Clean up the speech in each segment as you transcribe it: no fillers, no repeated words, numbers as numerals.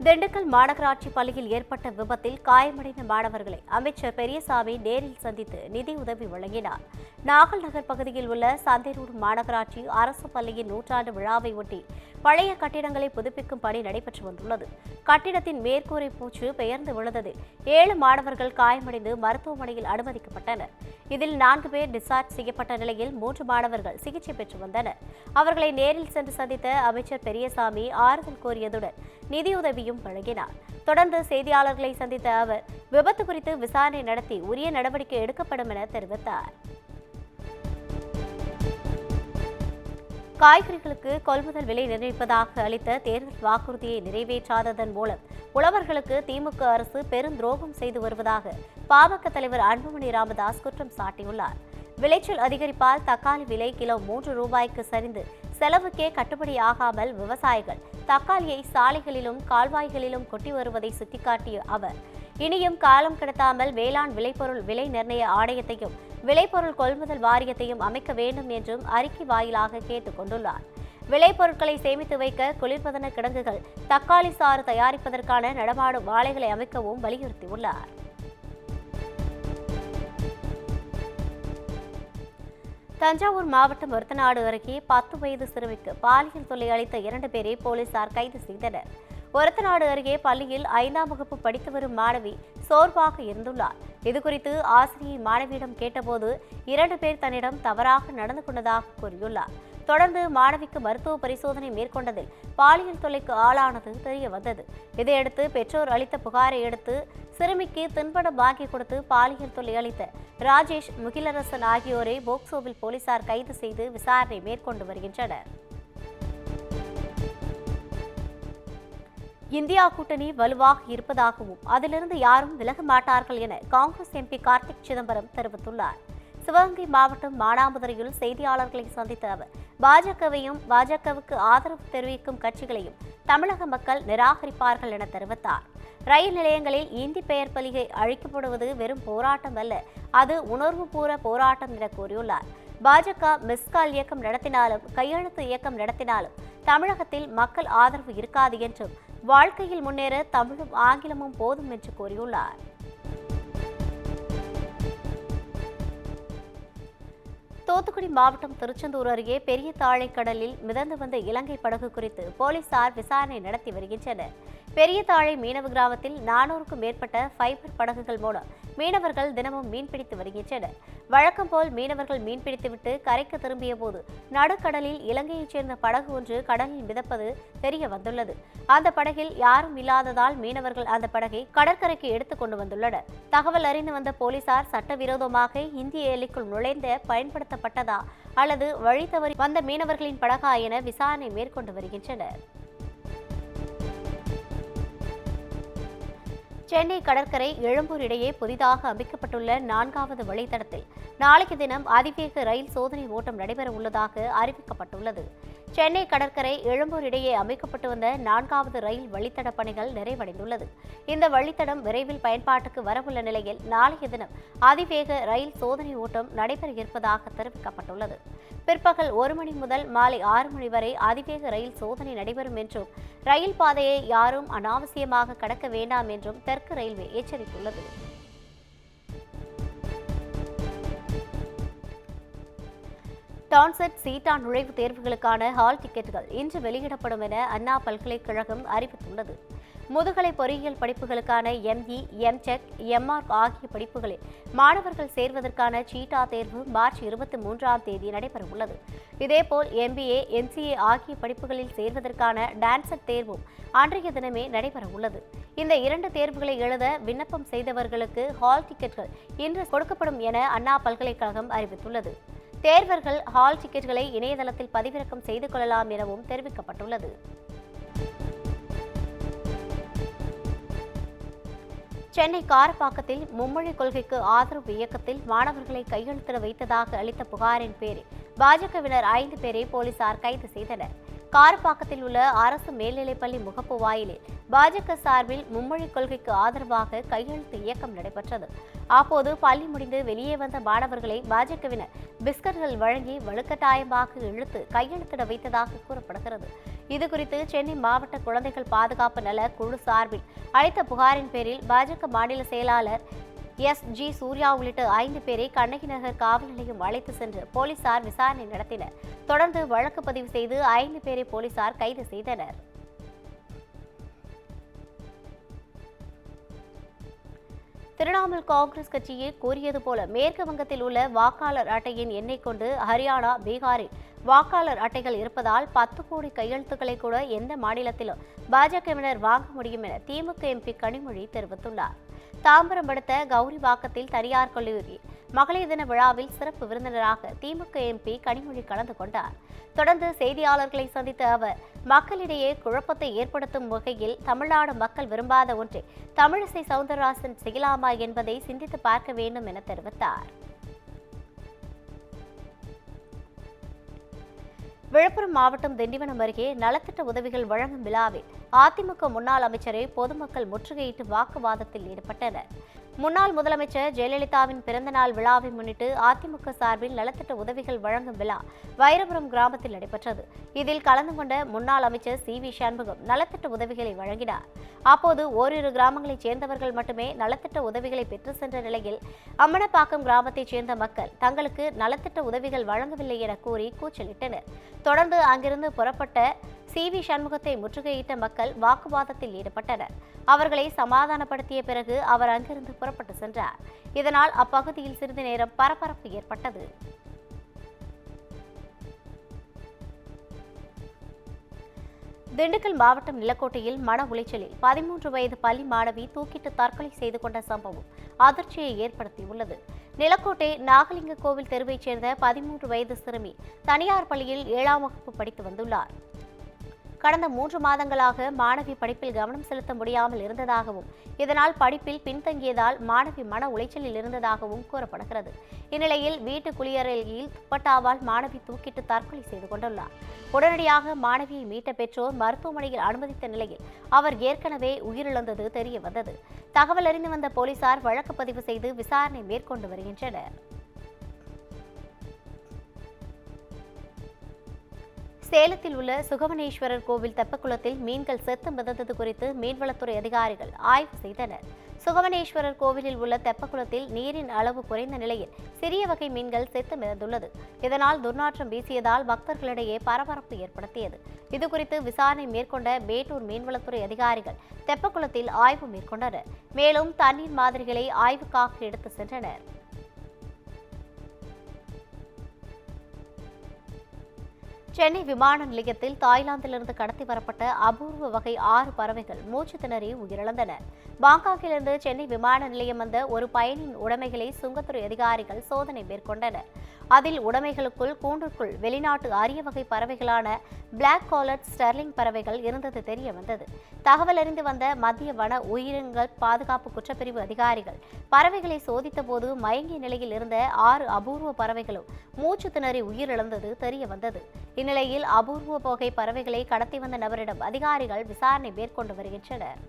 திண்டுக்கல் மாநகராட்சி பள்ளியில் ஏற்பட்ட விபத்தில் காயமடைந்த மாணவர்களை அமைச்சர் பெரியசாமி நேரில் சந்தித்து நிதியுதவி வழங்கினார். நாகல் நகர் பகுதியில் உள்ள சந்தைரோடு மாநகராட்சி அரசு பள்ளியின் நூற்றாண்டு விழாவை ஒட்டி பழைய கட்டிடங்களை புதுப்பிக்கும் பணி நடைபெற்று வந்துள்ளது. கட்டிடத்தின் மேற்கூரை பூச்சு பெயர்ந்து விழுந்ததில் 7 மாணவர்கள் காயமடைந்து மருத்துவமனையில் அனுமதிக்கப்பட்டனர். இதில் 4 பேர் டிஸ்சார்ஜ் செய்யப்பட்ட நிலையில் 3 மாணவர்கள் சிகிச்சை பெற்று வந்தனர். அவர்களை நேரில் சென்று சந்தித்த அமைச்சர் பெரியசாமி ஆறுதல் கோரியதுடன் நிதியுதவியும் வழங்கினார். தொடர்ந்து செய்தியாளர்களை சந்தித்த அவர் விபத்து குறித்து விசாரணை நடத்தி உரிய நடவடிக்கை எடுக்கப்படும் என தெரிவித்தார். காய்கறிகளுக்கு கொள்முதல் விலை நிர்ணயிப்பதாக அளித்த தேர்தல் வாக்குறுதியை நிறைவேற்றாததன் மூலம் உழவர்களுக்கு திமுக அரசு பெரும் துரோகம் செய்து வருவதாக பாமக தலைவர் அன்புமணி ராமதாஸ் குற்றம் சாட்டியுள்ளார். விளைச்சல் அதிகரிப்பால் தக்காளி விலை கிலோ 3 ரூபாய்க்கு சரிந்து செலவுக்கே கட்டுப்படியாகாமல் விவசாயிகள் தக்காளியை சாலைகளிலும் கால்வாய்களிலும் கொட்டி வருவதை சுட்டிக்காட்டிய அவர் இனியும் காலம் கடத்தாமல் வேளாண் விளைபொருள் விலை நிர்ணய ஆணையத்தையும் விளைபொருள் கொள்முதல் வாரியத்தையும் அமைக்க வேண்டும் என்றும் அறிக்கை வாயிலாக கேட்டுக் கொண்டுள்ளார். விளைபொருட்களை சேமித்து வைக்க குளிர்பதன கிடங்குகள், தக்காளி சாறு தயாரிப்பதற்கான நடமாடும் ஆலைகளை அமைக்கவும் வலியுறுத்தியுள்ளார். தஞ்சாவூர் மாவட்டம் ஒரத்தநாடு அருகே 10 வயது சிறுமிக்கு பாலியல் தொல்லை அளித்த 2 பேரை போலீசார் கைது செய்தனர். ஒரத்தநாடு அருகே பள்ளியில் 5ஆம் வகுப்பு படித்து வரும் மாணவி சோர்வாக இருந்துள்ளார். இதுகுறித்து ஆசிரியை மாணவியிடம் கேட்டபோது 2 பேர் தன்னிடம் தவறாக நடந்து கொண்டதாக கூறியுள்ளார். தொடர்ந்து மாணவிக்கு மருத்துவ பரிசோதனை மேற்கொண்டதில் பாலியல் தொல்லைக்கு ஆளானது தெரிய வந்தது. இதையடுத்து பெற்றோர் அளித்த புகாரை அடுத்து சிறுமிக்கு தின்பண்டம் வாங்கி கொடுத்து பாலியல் தொல்லை அளித்த ராஜேஷ், முகிலரசன் ஆகியோரை போக்சோவில் போலீசார் கைது செய்து விசாரணை மேற்கொண்டு வருகின்றனர். இந்தியா கூட்டணி வலுவாக இருப்பதாகவும் அதிலிருந்து யாரும் விலக மாட்டார்கள் என காங்கிரஸ் எம்பி கார்த்திக் சிதம்பரம் தெரிவித்துள்ளார். சிவகங்கை மாவட்டம் மானாமதுரையில் செய்தியாளர்களை சந்தித்த அவர் பாஜகவையும் பாஜகவுக்கு ஆதரவு தெரிவிக்கும் கட்சிகளையும் தமிழக மக்கள் நிராகரிப்பார்கள் என தெரிவித்தார். ரயில் நிலையங்களில் இந்தி பெயர் பலகை அழிக்கப்படுவது வெறும் போராட்டம் அல்ல, அது உணர்வுபூர்வ போராட்டம் என கூறியுள்ளார். பாஜக மிஸ்கால் இயக்கம் நடத்தினாலும் கையெழுத்து இயக்கம் நடத்தினாலும் தமிழகத்தில் மக்கள் ஆதரவு இருக்காது என்றும் வாழ்க்கையில் முன்னேற தமிழும் ஆங்கிலமும் போதும் என்று கூறியுள்ளார். தூத்துக்குடி மாவட்டம் திருச்செந்தூர் அருகே பெரிய தாழைக்கடலில் மிதந்து வந்த இலங்கை படகு குறித்து போலீசார் விசாரணை நடத்தி வருகின்றனர். பெரிய தாழை மீனவ கிராமத்தில் 400க்கும் மேற்பட்ட ஃபைபர் படகுகள் மூலம் மீனவர்கள் தினமும் மீன்பிடித்து வருகின்றனர். வழக்கம் போல் மீனவர்கள் மீன்பிடித்துவிட்டு கரைக்கு திரும்பிய போது நடுக்கடலில் இலங்கையைச் சேர்ந்த படகு ஒன்று கடலில் மிதப்பது தெரிய வந்துள்ளது. அந்த படகில் யாரும் இல்லாததால் மீனவர்கள் அந்த படகை கடற்கரைக்கு எடுத்துக் கொண்டு வந்துள்ளனர். தகவல் அறிந்து வந்த போலீசார் சட்டவிரோதமாக இந்திய எல்லைக்குள் நுழைந்த பயன்படுத்தப்பட்டதா அல்லது வழி தவறி வந்த மீனவர்களின் படகா என விசாரணை மேற்கொண்டு வருகின்றனர். சென்னை கடற்கரை எழும்பூர் இடையே புதிதாக அமைக்கப்பட்டுள்ள 4வது வழித்தடத்தில் நாளைக்கு தினம் அதிவேக ரயில் சோதனை ஓட்டம் நடைபெற உள்ளதாக அறிவிக்கப்பட்டுள்ளது. சென்னை கடற்கரை எழும்பூர் இடையே அமைக்கப்பட்டு வந்த 4வது ரயில் வழித்தட பணிகள் நிறைவடைந்துள்ளது. இந்த வழித்தடம் விரைவில் பயன்பாட்டுக்கு வரவுள்ள நிலையில் நாளைய தினம் அதிவேக ரயில் சோதனை ஓட்டம் நடைபெற இருப்பதாக தெரிவிக்கப்பட்டுள்ளது. பிற்பகல் 1 மணி முதல் மாலை 6 மணி வரை அதிவேக ரயில் சோதனை நடைபெறும் என்றும் ரயில் பாதையை யாரும் அனாவசியமாக கடக்க வேண்டாம் என்றும் தெற்கு ரயில்வே எச்சரித்துள்ளது. டான்செட் சீட்டா நுழைவுத் தேர்வுகளுக்கான ஹால் டிக்கெட்டுகள் இன்று வெளியிடப்படும் என அண்ணா பல்கலைக்கழகம் அறிவித்துள்ளது. முதுகலை பொறியியல் படிப்புகளுக்கான ME, MTech, MArch ஆகிய படிப்புகளில் மாணவர்கள் சேர்வதற்கான சீட்டா தேர்வு மார்ச் 23ஆம் தேதி நடைபெறவுள்ளது. இதேபோல் MBA, MCA ஆகிய படிப்புகளில் சேர்வதற்கான டான்செட் தேர்வும் அன்றைய தினமே நடைபெறவுள்ளது. இந்த 2 தேர்வுகளை எழுத விண்ணப்பம் செய்தவர்களுக்கு ஹால் டிக்கெட்டுகள் இன்று கொடுக்கப்படும் என அண்ணா பல்கலைக்கழகம் அறிவித்துள்ளது. தேர்வர்கள் ஹால் டிக்கெட்டுகளை இணையதளத்தில் பதிவிறக்கம் செய்து கொள்ளலாம் எனவும் தெரிவிக்கப்பட்டுள்ளது. சென்னை காரப்பாக்கத்தில் மும்மொழி கொள்கைக்கு ஆதரவு இயக்கத்தில் மாணவர்களை கையெழுத்திட வைத்ததாக அளித்த புகாரின் பேரில் பாஜகவினர் 5 பேரை போலீசார் கைது செய்தனர். காரப்பாக்கத்தில் உள்ள அரசு மேல்நிலைப்பள்ளி முகப்பு வாயிலில் பாஜக சார்பில் மும்மொழி கொள்கைக்கு ஆதரவாக கையெழுத்து இயக்கம் நடைபெற்றது. அப்போது பள்ளி முடிந்து வெளியே வந்த மாணவர்களை பாஜகவினர் பிஸ்கட்கள் வழங்கி வலுக்கட்டாயமாக இழுத்து கையெழுத்திட வைத்ததாக கூறப்படுகிறது. இதுகுறித்து சென்னை மாவட்ட குழந்தைகள் பாதுகாப்பு நல குழு சார்பில் அளித்த புகாரின் பேரில் பாஜக மாநில செயலாளர் எஸ்.ஜி. சூர்யா உள்ளிட்ட 5 பேரை கண்ணகி நகர் காவல் நிலையம் அழைத்து சென்று போலீசார் விசாரணை நடத்தினர். தொடர்ந்து வழக்கு பதிவு செய்து 5 பேரை போலீசார் கைது செய்தனர். திரிணாமுல் காங்கிரஸ் கட்சியே கூறியது போல மேற்கு வங்கத்தில் உள்ள வாக்காளர் அட்டையின் எண்ணை கொண்டு ஹரியானா, பீகாரில் வாக்காளர் அட்டைகள் இருப்பதால் 10 கோடி கையெழுத்துக்களை கூட எந்த மாநிலத்திலும் பாஜகவினர் வாங்க முடியும் என திமுக எம்பி கனிமொழி தெரிவித்துள்ளார். தாம்பரம் அடுத்த கௌரிவாக்கத்தில் தனியார் கல்லூரி மகளிர் தின விழாவில் சிறப்பு விருந்தினராக திமுக எம்பி கனிமொழி கலந்து கொண்டார். தொடர்ந்து செய்தியாளர்களை சந்தித்த அவர் மக்களிடையே குழப்பத்தை ஏற்படுத்தும் வகையில் தமிழ்நாடு மக்கள் விரும்பாத ஒன்றை தமிழிசை சவுந்தரராஜன் செய்யலாமா என்பதை சிந்தித்து பார்க்க வேண்டும் என தெரிவித்தார். விழுப்புரம் மாவட்டம் திண்டிவனம் அருகே நலத்திட்ட உதவிகள் வழங்கும் விழாவில் அதிமுக முன்னாள் அமைச்சரை பொதுமக்கள் முற்றுகையிட்டு வாக்குவாதத்தில் ஈடுபட்டனர். முன்னாள் முதலமைச்சர் ஜெயலலிதாவின் பிறந்தநாள் விழாவை முன்னிட்டு அதிமுக சார்பில் நலத்திட்ட உதவிகள் வழங்கும் விழா வைரபுரம் கிராமத்தில் நடைபெற்றது. இதில் கலந்து கொண்ட முன்னாள் அமைச்சர் சி.வி. சண்முகம் நலத்திட்ட உதவிகளை வழங்கினார். அப்போது ஓரிரு கிராமங்களைச் சேர்ந்தவர்கள் மட்டுமே நலத்திட்ட உதவிகளை பெற்று சென்ற நிலையில் அம்மனப்பாக்கம் கிராமத்தைச் சேர்ந்த மக்கள் தங்களுக்கு நலத்திட்ட உதவிகள் வழங்கவில்லை என கூறி கூச்சலிட்டனர். தொடர்ந்து அங்கிருந்து புறப்பட்ட சி.வி. சண்முகத்தை முற்றுகையிட்ட மக்கள் வாக்குவாதத்தில் ஈடுபட்டனர். அவர்களை சமாதானப்படுத்திய பிறகு அவர் அங்கிருந்து புறப்பட்டு சென்றார். இதனால் அப்பகுதியில் சிறிது நேரம் பரபரப்பு ஏற்பட்டது. திண்டுக்கல் மாவட்டம் நிலக்கோட்டையில் மன உளைச்சலில் 13 வயது பள்ளி மாணவி தூக்கிட்டு தற்கொலை செய்து கொண்ட சம்பவம் அதிர்ச்சியை ஏற்படுத்தியுள்ளது. நிலக்கோட்டை நாகலிங்க கோவில் தெருவைச் சேர்ந்த 13 வயது சிறுமி தனியார் பள்ளியில் 7ஆம் வகுப்பு படித்து வந்துள்ளார். கடந்த 3 மாதங்களாக மாணவி படிப்பில் கவனம் செலுத்த முடியாமல் இருந்ததாகவும் இதனால் படிப்பில் பின்தங்கியதால் மாணவி மன உளைச்சலில் இருந்ததாகவும் கூறப்படுகிறது. இந்நிலையில் வீட்டு குளியலறையில் துப்பட்டாவால் மாணவி தூக்கிட்டு தற்கொலை செய்து கொண்டுள்ளார். உடனடியாக மாணவியை மீட்ட பெற்றோர் மருத்துவமனையில் அனுமதித்த நிலையில் அவர் ஏற்கனவே உயிரிழந்தது தெரிய வந்தது. தகவல் அறிந்து வந்த போலீசார் வழக்கு பதிவு செய்து விசாரணை மேற்கொண்டு வருகின்றனர். சேலத்தில் உள்ள சுகவனேஸ்வரர் கோவில் தெப்பக்குளத்தில் மீன்கள் செத்து மிதந்தது குறித்து மீன்வளத்துறை அதிகாரிகள் ஆய்வு செய்தனர். சுகவனேஸ்வரர் கோவிலில் உள்ள தெப்பக்குளத்தில் நீரின் அளவு குறைந்த நிலையில் சிறிய வகை மீன்கள் செத்து மிதந்துள்ளது. இதனால் துர்நாற்றம் வீசியதால் பக்தர்களிடையே பரபரப்பு ஏற்படுத்தியது. இதுகுறித்து விசாரணை மேற்கொண்ட மேட்டூர் மீன்வளத்துறை அதிகாரிகள் தெப்பக்குளத்தில் ஆய்வு மேற்கொண்டனர். மேலும் தண்ணீர் மாதிரிகளை ஆய்வுக்காக எடுத்து சென்றனர். சென்னை விமான நிலையத்தில் தாய்லாந்திலிருந்து கடத்தி வரப்பட்ட அபூர்வ வகை 6 பறவைகள் மூச்சு திணறி உயிரிழந்தன. பாங்காக்கிலிருந்து சென்னை விமான நிலையம் வந்த ஒரு பயணியின் உடைமைகளை சுங்கத்துறை அதிகாரிகள் சோதனை மேற்கொண்டனர். அதில் உடைமைகளுக்குள் கூண்டுக்குள் வெளிநாட்டு அரிய வகை பறவைகளான பிளாக் காலர்ட் ஸ்டெர்லிங் பறவைகள் இருந்தது தெரிய வந்தது. தகவல் அறிந்து வந்த மத்திய வன உயிரினங்கள் பாதுகாப்பு குற்றப்பிரிவு அதிகாரிகள் பறவைகளை சோதித்த போது மயங்கிய நிலையில் இருந்த 6 அபூர்வ பறவைகளும் மூச்சு திணறி உயிரிழந்தது தெரிய வந்தது. இந்நிலையில் அபூர்வ வகை பறவைகளை கடத்தி வந்த நபரிடம் அதிகாரிகள் விசாரணை மேற்கொண்டு வருகின்றனர்.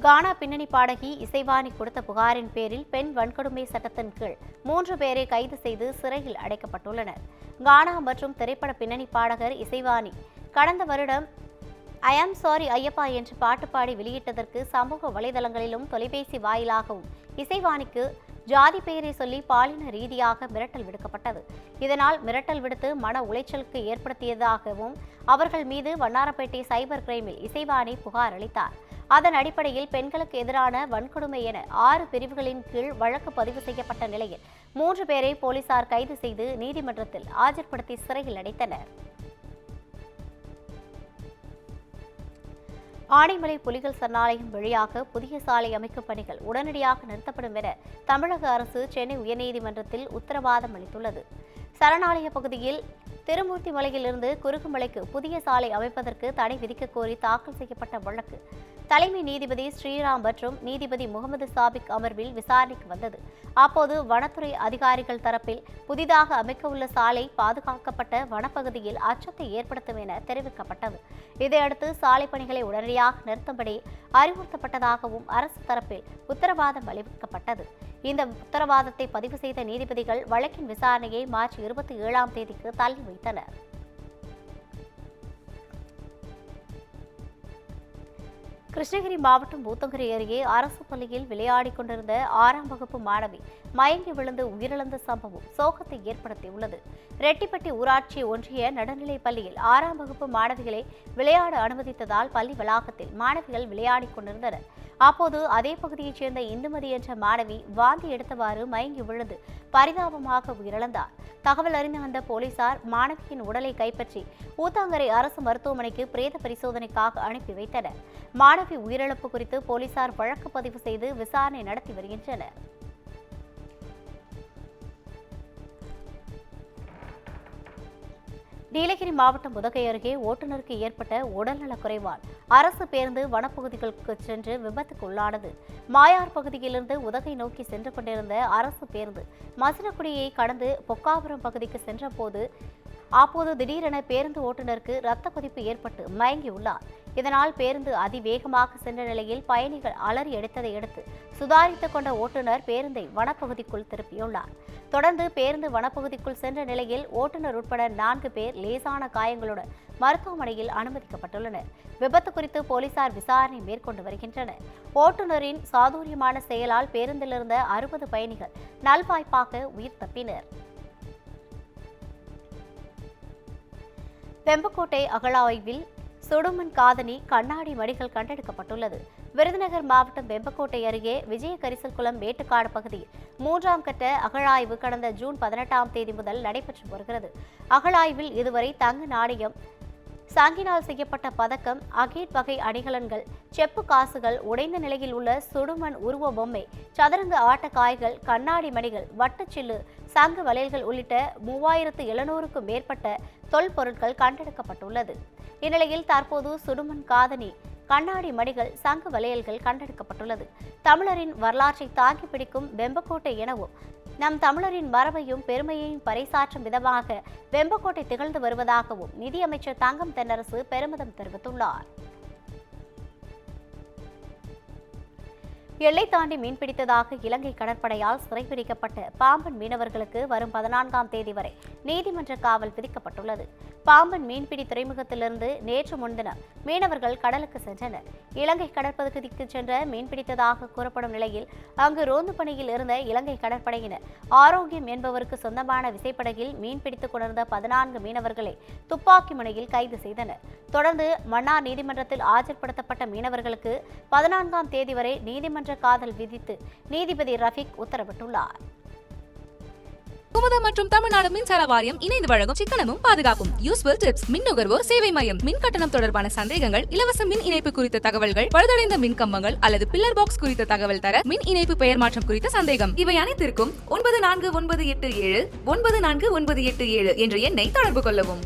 கானா பின்னணி பாடகி இசைவாணி கொடுத்த புகாரின் பேரில் பெண் வன்கொடுமை சட்டத்தின் கீழ் 3 பேரை கைது செய்து சிறையில் அடைக்கப்பட்டுள்ளனர். கானா மற்றும் திரைப்பட பின்னணி பாடகர் இசைவாணி கடந்த வருடம் ஐ ஆம் சாரி ஐயப்பா என்ற பாட்டு பாடி வெளியிட்டதற்கு சமூக வலைதளங்களிலும் தொலைபேசி வாயிலாகவும் இசைவாணிக்கு ஜாதி பெயரை சொல்லி பாலின ரீதியாக மிரட்டல் விடுக்கப்பட்டது. இதனால் மிரட்டல் விடுத்து மன உளைச்சலுக்கு ஏற்படுத்தியதாகவும் அவர்கள் மீது வண்ணாரப்பேட்டை சைபர் கிரைமில் இசைவாணி புகார் அளித்தார். அதன் அடிப்படையில் பெண்களுக்கு எதிரான வன்கொடுமை என 6 பிரிவுகளின் கீழ் வழக்கு பதிவு செய்யப்பட்ட நிலையில் 3 பேரை போலீசார் கைது செய்து நீதிமன்றத்தில் ஆஜர்படுத்தி சிறையில் அடைத்தனர். ஆனைமலை புலிகள் சரணாலயம் வழியாக புதிய சாலை அமைக்கும் பணிகள் உடனடியாக நிறுத்தப்படும் என தமிழக அரசு சென்னை உயர்நீதிமன்றத்தில் உத்தரவாதம் அளித்துள்ளது. சரணாலய பகுதியில் திருமூர்த்தி மலையிலிருந்து குருகுமலைக்கு புதிய சாலை அமைப்பதற்கு தடை விதிக்க கோரி தாக்கல் செய்யப்பட்ட வழக்கு தலைமை நீதிபதி ஸ்ரீராம் மற்றும் நீதிபதி முகமது சாபிக் அமர்வில் விசாரணைக்கு வந்தது. அப்போது வனத்துறை அதிகாரிகள் தரப்பில் புதிதாக அமைக்கவுள்ள சாலை பாதுகாக்கப்பட்ட வனப்பகுதியில் அச்சத்தை ஏற்படுத்தும் என தெரிவிக்கப்பட்டது. இதையடுத்து சாலை பணிகளை உடனடியாக நிறுத்தும்படி அறிவுறுத்தப்பட்டதாகவும் அரசு தரப்பில் உத்தரவாதம் அளிக்கப்பட்டது. இந்த உத்தரவாதத்தை பதிவு செய்த நீதிபதிகள் வழக்கின் விசாரணையை மார்ச் 27ஆம் தேதிக்கு தள்ளி வைத்தனர். கிருஷ்ணகிரி மாவட்டம் ஊத்தங்கரை அருகே அரசு பள்ளியில் விளையாடிக் கொண்டிருந்த 6ஆம் வகுப்பு மாணவி மயங்கி விழுந்து உயிரிழந்த சம்பவம் சோகத்தை ஏற்படுத்தியுள்ளது. ரெட்டிப்பட்டி ஊராட்சி ஒன்றிய நடுநிலைப் பள்ளியில் 6ஆம் வகுப்பு மாணவிகளை விளையாட அனுமதித்ததால் பள்ளி வளாகத்தில் மாணவிகள் விளையாடிக் கொண்டிருந்தனர். அப்போது அதே பகுதியைச் சேர்ந்த இந்துமதி என்ற மாணவி வாந்தி எடுத்தவாறு மயங்கி விழுந்து பரிதாபமாக உயிரிழந்தார். தகவல் அறிந்து வந்த போலீசார் மாணவியின் உடலை கைப்பற்றி ஊத்தாங்கரை அரசு மருத்துவமனைக்கு பிரேத பரிசோதனைக்காக அனுப்பி வைத்தனர். மாணவி உயிரிழப்பு குறித்து போலீசார் வழக்கு பதிவு செய்து விசாரணை நடத்தி வருகின்றனர். நீலகிரி மாவட்டம் உதகை அருகே ஓட்டுநருக்கு ஏற்பட்ட உடல்நலக் குறைவால் அரசு பேருந்து வனப்பகுதிகளுக்கு சென்று விபத்துக்குள்ளானது. மாயார் பகுதியிலிருந்து உதகை நோக்கி சென்று கொண்டிருந்த அரசு பேருந்து மசினக்குடியை கடந்து பொக்காபுரம் பகுதிக்கு சென்றபோது அப்போது திடீரென பேருந்து ஓட்டுநருக்கு இரத்த கொதிப்பு ஏற்பட்டு மயங்கியுள்ளார். இதனால் பேருந்து அதிவேகமாக சென்ற நிலையில் பயணிகள் அலறி அடித்ததை அடுத்து சுதாரித்துக் கொண்ட ஓட்டுநர் பேருந்தை வனப்பகுதிக்குள் திருப்பியுள்ளார். தொடர்ந்து பேருந்து வனப்பகுதிக்குள் சென்ற நிலையில் ஓட்டுநர் உட்பட 4 பேர் லேசான காயங்களுடன் மருத்துவமனையில் அனுமதிக்கப்பட்டுள்ளனர். விபத்து குறித்து போலீசார் விசாரணை மேற்கொண்டு வருகின்றனர். ஓட்டுநரின் சாதுரியமான செயலால் பேருந்தில் இருந்த 60 பயணிகள் நல்வாய்ப்பாக உயிர் தப்பினர். வெம்பக்கோட்டை அகழாய்வில் சுடுமண் காதணி கண்ணாடி மடிகள் கண்டெடுக்கப்பட்டுள்ளது. விருதுநகர் மாவட்டம் வெம்பக்கோட்டை அருகே விஜயகரிசல்குளம் மேட்டுக்காடு பகுதியில் 3ஆம் கட்ட அகழாய்வு கடந்த ஜூன் 18ஆம் தேதி முதல் நடைபெற்று வருகிறது. அகழாய்வில் இதுவரை தங்க நாணயம், சங்கினால் செய்யப்பட்ட பதக்கம், அகேட் வகை அணிகலன்கள், செப்பு காசுகள், உடைந்த நிலையில் உள்ள சுடுமண் உருவ பொம்மை, சதுரங்க ஆட்டக்காய்கள், கண்ணாடி மணிகள், வட்டச்சில்லு, சங்கு வளையல்கள் உள்ளிட்ட 3700க்கும் மேற்பட்ட தொல்பொருட்கள் கண்டெடுக்கப்பட்டுள்ளது. இந்நிலையில் தற்போது சுடுமண் காதணி, கண்ணாடி மணிகள், சங்கு வளையல்கள் கண்டெடுக்கப்பட்டுள்ளது. தமிழரின் வரலாற்றை தாக்கி பிடிக்கும் வெம்பக்கோட்டை எனவும் நம் தமிழரின் மரபையும் பெருமையையும் பறைசாற்றும் விதமாக வெம்பக்கோட்டை திகழ்ந்து வருவதாகவும் நிதியமைச்சர் தங்கம் தென்னரசு பெருமிதம் தெரிவித்துள்ளார். எல்லை தாண்டி மீன்பிடித்ததாக இலங்கை கடற்படையால் சிறைபிடிக்கப்பட்ட பாம்பன் மீனவர்களுக்கு வரும் 14ஆம் தேதி வரை நீதிமன்ற காவல் விதிக்கப்பட்டுள்ளது. பாம்பன் மீன்பிடி துறைமுகத்திலிருந்து நேற்று முன்தினம் மீனவர்கள் கடலுக்கு சென்றனர். இலங்கை கடற்பகுதிக்கு சென்ற மீன்பிடித்ததாக கூறப்படும் நிலையில் அங்கு ரோந்து பணியில் இருந்த இலங்கை கடற்படையினர் ஆரோக்கியம் என்பவருக்கு சொந்தமான விசைப்படகில் மீன்பிடித்துக் கொண்டிருந்த 14 மீனவர்களை துப்பாக்கி முனையில் கைது செய்தனர். தொடர்ந்து மன்னார் நீதிமன்றத்தில் ஆஜர்படுத்தப்பட்ட மீனவர்களுக்கு 14ஆம் தேதி வரை நீதிமன்ற காவல் விதித்து நீதிபதி ரஃபீக் உத்தரவிட்டுள்ளார். குமுதம் மற்றும் தமிழ்நாடு மின்சார வாரியம் இணைந்து வழங்கும் சிக்கனமும் பாதுகாப்பும் யூஸ்ஃபுல் டிப்ஸ் மின் நுகர்வோர் சேவை மையம். மின் கட்டணம் தொடர்பான சந்தேகங்கள், இலவச மின் இணைப்பு குறித்த தகவல்கள், பழுதடைந்த மின் கம்பங்கள் அல்லது பில்லர் பாக்ஸ் குறித்த தகவல் தர, மின் இணைப்பு பெயர் மாற்றம் குறித்த சந்தேகம், இவை அனைத்திற்கும் 9497 9497 என்ற எண்ணை தொடர்பு கொள்ளவும்.